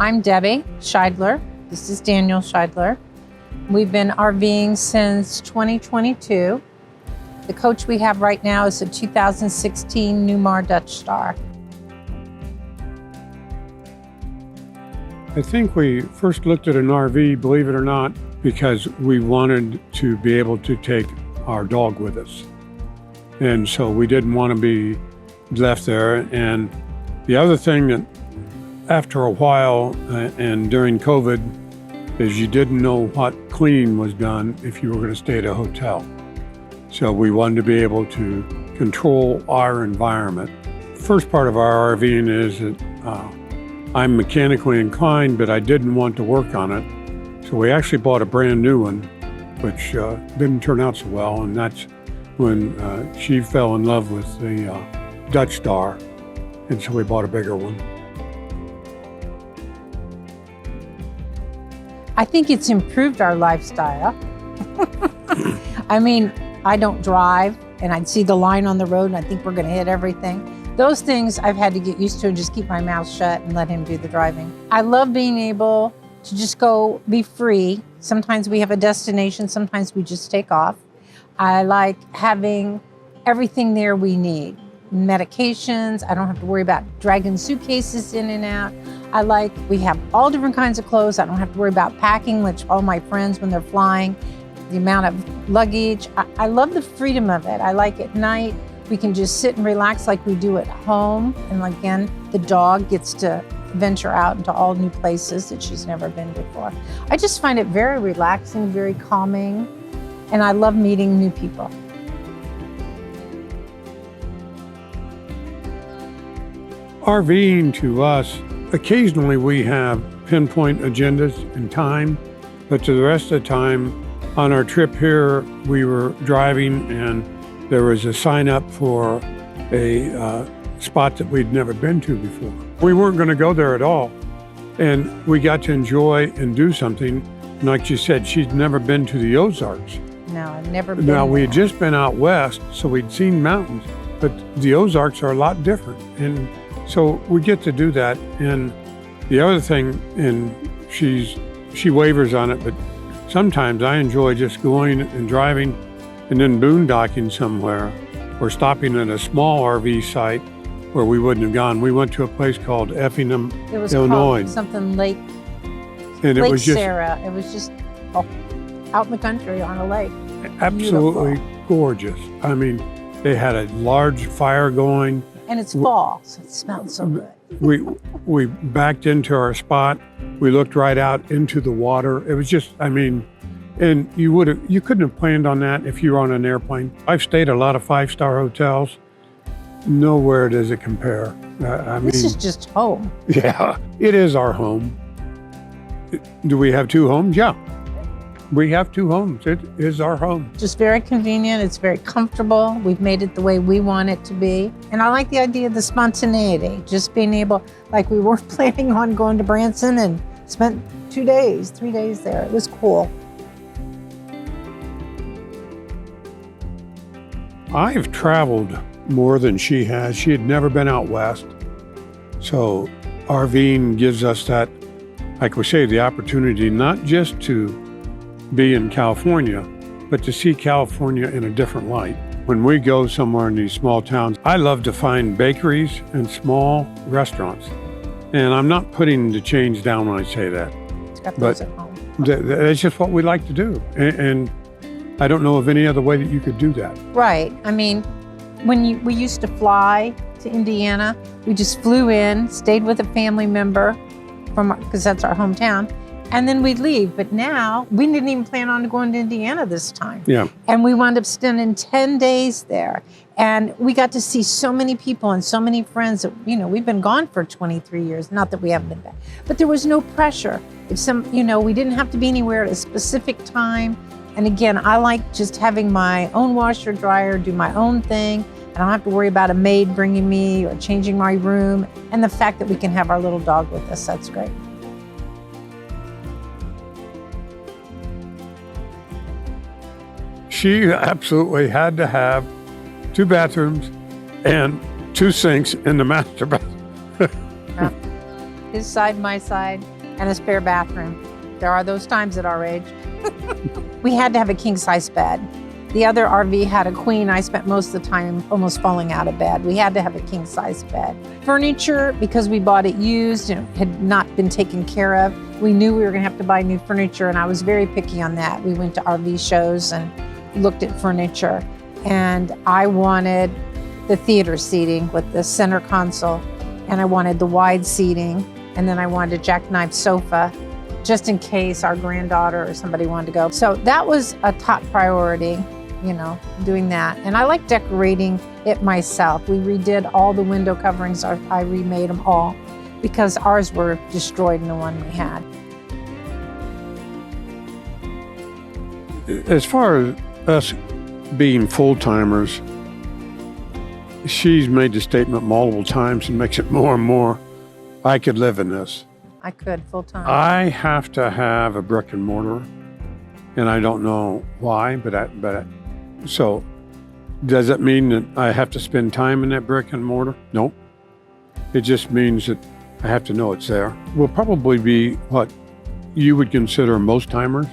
I'm Debbie Scheidler. This is Daniel Scheidler. We've been RVing since 2022. The coach we have right now is a 2016 Newmar Dutch Star. I think we first looked at an RV, believe it or not, because we wanted to be able to take our dog with us. And so we didn't want to be left there. And the other thing that after a while and during COVID is you didn't know what cleaning was done if you were going to stay at a hotel. So we wanted to be able to control our environment. First part of our RVing is that I'm mechanically inclined, but I didn't want to work on it. So we actually bought a brand new one, which didn't turn out so well. And that's when she fell in love with the Dutch Star. And so we bought a bigger one. I think it's improved our lifestyle. I mean, I don't drive and I'd see the line on the road and I think we're gonna hit everything. Those things I've had to get used to and just keep my mouth shut and let him do the driving. I love being able to just go be free. Sometimes we have a destination, sometimes we just take off. I like having everything there we need. Medications, I don't have to worry about dragging suitcases in and out. We have all different kinds of clothes. I don't have to worry about packing, which all my friends when they're flying, the amount of luggage. I love the freedom of it. I like at night, we can just sit and relax like we do at home. And again, the dog gets to venture out into all new places that she's never been before. I just find it very relaxing, very calming, and I love meeting new people. RVing to us, occasionally we have pinpoint agendas and time, but to the rest of the time, on our trip here, we were driving and there was a sign up for a spot that we'd never been to before. We weren't going to go there at all. And we got to enjoy and do something. And like you said, she'd never been to the Ozarks. No, I've never been Now, we there. had just been out west, so we'd seen mountains, but the Ozarks are a lot different. And so we get to do that. And the other thing, and she wavers on it, but sometimes I enjoy just going and driving and then boondocking somewhere or stopping at a small RV site where we wouldn't have gone. We went to a place called Effingham, It was Illinois. called something Lake And it was just Sarah. It was just out in the country on a lake. absolutely Beautiful. gorgeous. I mean, they had a large fire going. And it's fall, so it smelled so good. We backed into our spot. We looked right out into the water. It was just, I mean, and you couldn't have planned on that if you were on an airplane. I've stayed at a lot of 5-star hotels. Nowhere does it compare. This is just home. Yeah, it is our home. Do we have 2 homes? Yeah, we have 2 homes. It is our home. Just very convenient. It's very comfortable. We've made it the way we want it to be. And I like the idea of the spontaneity, just being able, like we were planning on going to Branson and spent 3 days there. It was cool. I've traveled more than she has. She had never been out west. So RVing gives us that, like we say, the opportunity not just to be in California, but to see California in a different light. When we go somewhere in these small towns, I love to find bakeries and small restaurants. And I'm not putting the chains down when I say that. It's got those at home. That's just what we like to do. And I don't know of any other way that you could do that. Right. I mean, when we used to fly to Indiana, we just flew in, stayed with a family member because that's our hometown, and then we'd leave. But now we didn't even plan on going to Indiana this time. Yeah. And we wound up spending 10 days there. And we got to see so many people and so many friends that, we've been gone for 23 years. Not that we haven't been back, but there was no pressure. We didn't have to be anywhere at a specific time. And again, I like just having my own washer dryer, do my own thing. I don't have to worry about a maid bringing me or changing my room. And the fact that we can have our little dog with us, that's great. She absolutely had to have 2 bathrooms and 2 sinks in the master bathroom. his side, my side, and a spare bathroom. There are those times at our age. We had to have a king-size bed. The other RV had a queen. I spent most of the time almost falling out of bed. We had to have a king-size bed. Furniture, because we bought it used and had not been taken care of, we knew we were gonna have to buy new furniture, and I was very picky on that. We went to RV shows and looked at furniture, and I wanted the theater seating with the center console, and I wanted the wide seating, and then I wanted a jackknife sofa, just in case our granddaughter or somebody wanted to go. So that was a top priority, you know, doing that. And I like decorating it myself. We redid all the window coverings. I remade them all because ours were destroyed in the one we had. As far as us being full-timers, she's made the statement multiple times and makes it more and more, I could live in this. I could full time. I have to have a brick and mortar, and I don't know why, so does it mean that I have to spend time in that brick and mortar? Nope. It just means that I have to know it's there. We'll probably be what you would consider most timers.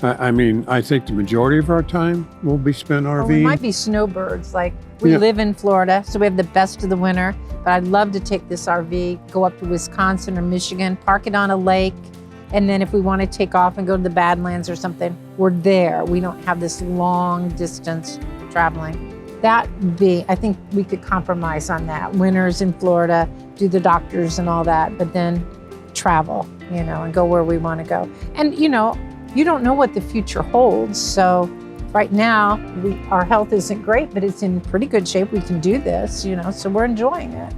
I mean, I think the majority of our time will be spent RVing. We might be snowbirds. Like we live in Florida, so we have the best of the winter. But I'd love to take this RV, go up to Wisconsin or Michigan, park it on a lake, and then if we want to take off and go to the Badlands or something, we're there. We don't have this long distance traveling. I think we could compromise on that. Winters in Florida, do the doctors and all that, but then travel, you know, and go where we want to go. And, you know, you don't know what the future holds. So right now, our health isn't great, but it's in pretty good shape. We can do this, you know, so we're enjoying it.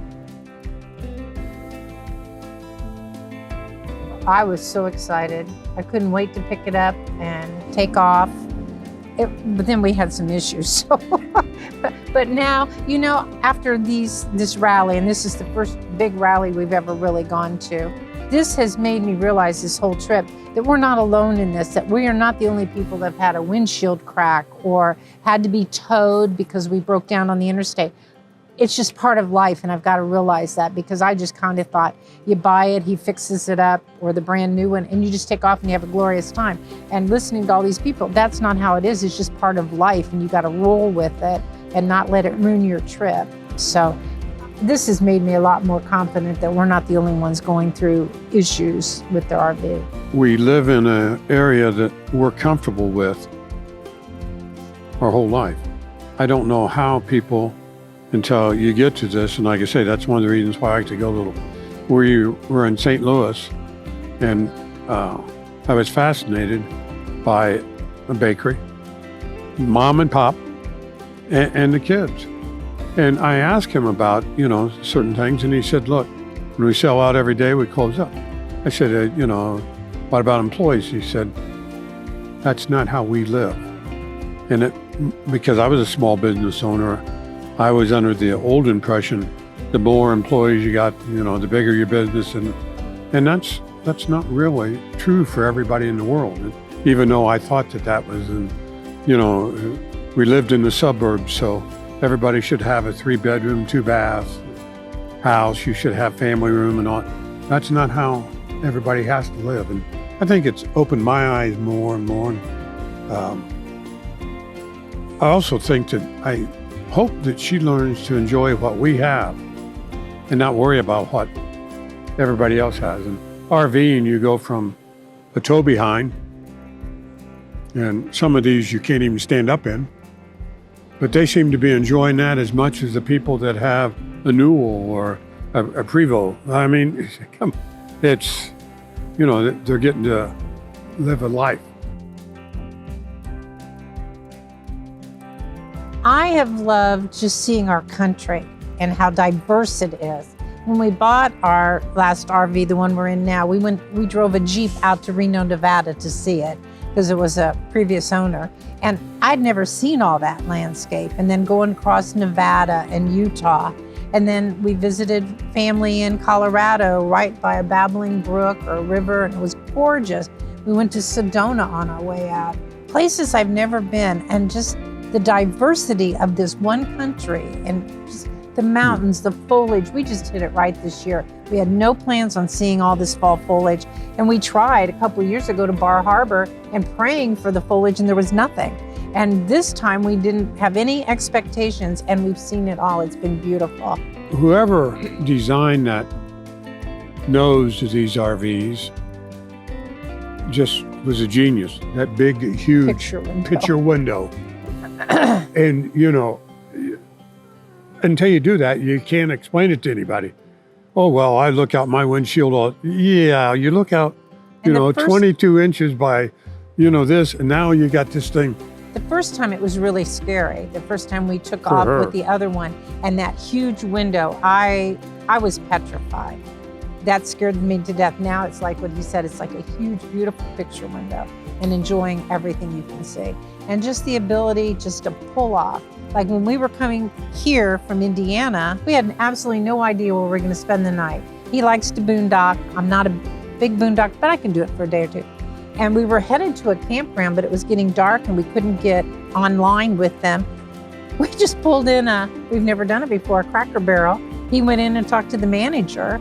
I was so excited. I couldn't wait to pick it up and take off. But then we had some issues. So, but now, you know, after this rally, and this is the first big rally we've ever really gone to, this has made me realize this whole trip that we're not alone in this, that we are not the only people that have had a windshield crack or had to be towed because we broke down on the interstate. It's just part of life, and I've got to realize that, because I just kind of thought you buy it, he fixes it up, or the brand new one, and you just take off and you have a glorious time. And listening to all these people, that's not how it is. It's just part of life, and you got to roll with it and not let it ruin your trip. So this has made me a lot more confident that we're not the only ones going through issues with their RV. We live in an area that we're comfortable with our whole life. I don't know how people, until you get to this, and like I say, that's one of the reasons why I like to go a little. We were in St. Louis, and I was fascinated by a bakery, mom and pop, and the kids. And I asked him about, you know, certain things, and he said, look, when we sell out every day, we close up. I said, you know, what about employees? He said, that's not how we live. And because I was a small business owner, I was under the old impression, the more employees you got, you know, the bigger your business. And that's not really true for everybody in the world. And even though I thought that was, you know, we lived in the suburbs, so everybody should have a 3-bedroom, 2-bath house. You should have family room and all. That's not how everybody has to live. And I think it's opened my eyes more and more. I also think that I hope that she learns to enjoy what we have and not worry about what everybody else has. And RVing, you go from a tow behind, and some of these you can't even stand up in, but they seem to be enjoying that as much as the people that have a Newell or a Prevost. I mean, it's, you know, they're getting to live a life. I have loved just seeing our country and how diverse it is. When we bought our last RV, the one we're in now, we drove a Jeep out to Reno, Nevada to see it because it was a previous owner. And I'd never seen all that landscape. And then going across Nevada and Utah. And then we visited family in Colorado right by a babbling brook or river, and it was gorgeous. We went to Sedona on our way out. Places I've never been, and just the diversity of this one country and just The mountains, the foliage, we just hit it right this year. We had no plans on seeing all this fall foliage. And we tried a couple of years ago to Bar Harbor and praying for the foliage, and there was nothing. And this time we didn't have any expectations, and we've seen it all. It's been beautiful. Whoever designed that nose to these RVs just was a genius. That big, huge picture window. And, you know, until you do that, you can't explain it to anybody. Oh, well, I look out my windshield. Yeah, you look out, 22 inches by, this, and now you got this thing. The first time it was really scary. The first time we took off with the other one, and that huge window, I was petrified. That scared me to death. Now it's like what you said, it's like a huge, beautiful picture window and enjoying everything you can see. And just the ability just to pull off. Like when we were coming here from Indiana, we had absolutely no idea where we were going to spend the night. He likes to boondock. I'm not a big boondock, but I can do it for a day or two. And we were headed to a campground, but it was getting dark and we couldn't get online with them. We just pulled in we've never done it before, a Cracker Barrel. He went in and talked to the manager,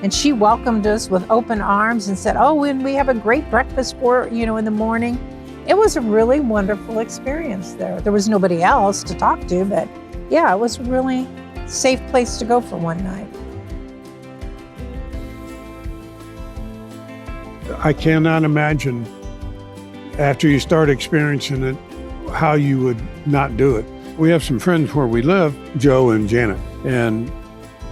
and she welcomed us with open arms and said, oh, and we have a great breakfast for, in the morning. It was a really wonderful experience there. There was nobody else to talk to, but yeah, it was a really safe place to go for one night. I cannot imagine after you start experiencing it, how you would not do it. We have some friends where we live, Joe and Janet, and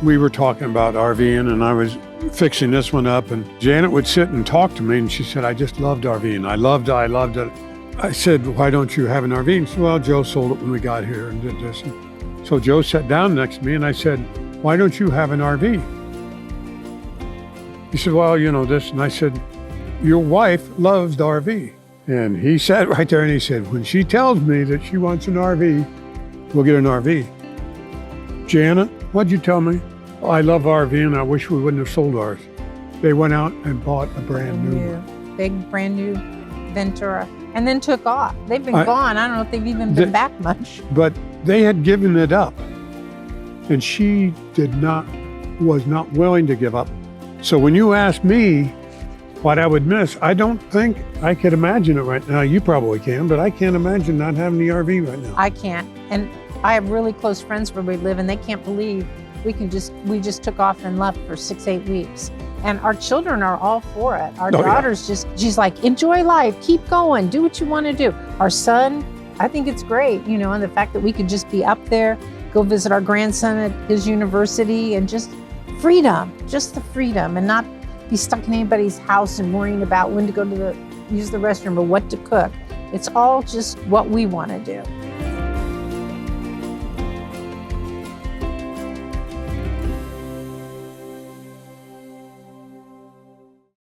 we were talking about RVing, and I was fixing this one up, and Janet would sit and talk to me, and she said, I just loved RVing. I loved it. I said, why don't you have an RV? And she said, well, Joe sold it when we got here and did this. So Joe sat down next to me, and I said, why don't you have an RV? He said, well, this. And I said, your wife loves the RV. And he sat right there and he said, when she tells me that she wants an RV, we'll get an RV. Janet, what'd you tell me? Oh, I love RVing. I wish we wouldn't have sold ours. They went out and bought a brand new one. Big, brand new Ventura. And then took off. They've been gone. I don't know if they've even been back much. But they had given it up. And she was not willing to give up. So when you ask me what I would miss, I don't think I could imagine it right now. You probably can, but I can't imagine not having the RV right now. I can't. And I have really close friends where we live, and they can't believe we just took off and left for 6-8 weeks. And our children are all for it. Our daughter's she's like, enjoy life, keep going, do what you want to do. Our son, I think it's great, and the fact that we could just be up there, go visit our grandson at his university, and just the freedom, and not be stuck in anybody's house and worrying about when to go to use the restroom or what to cook. It's all just what we want to do.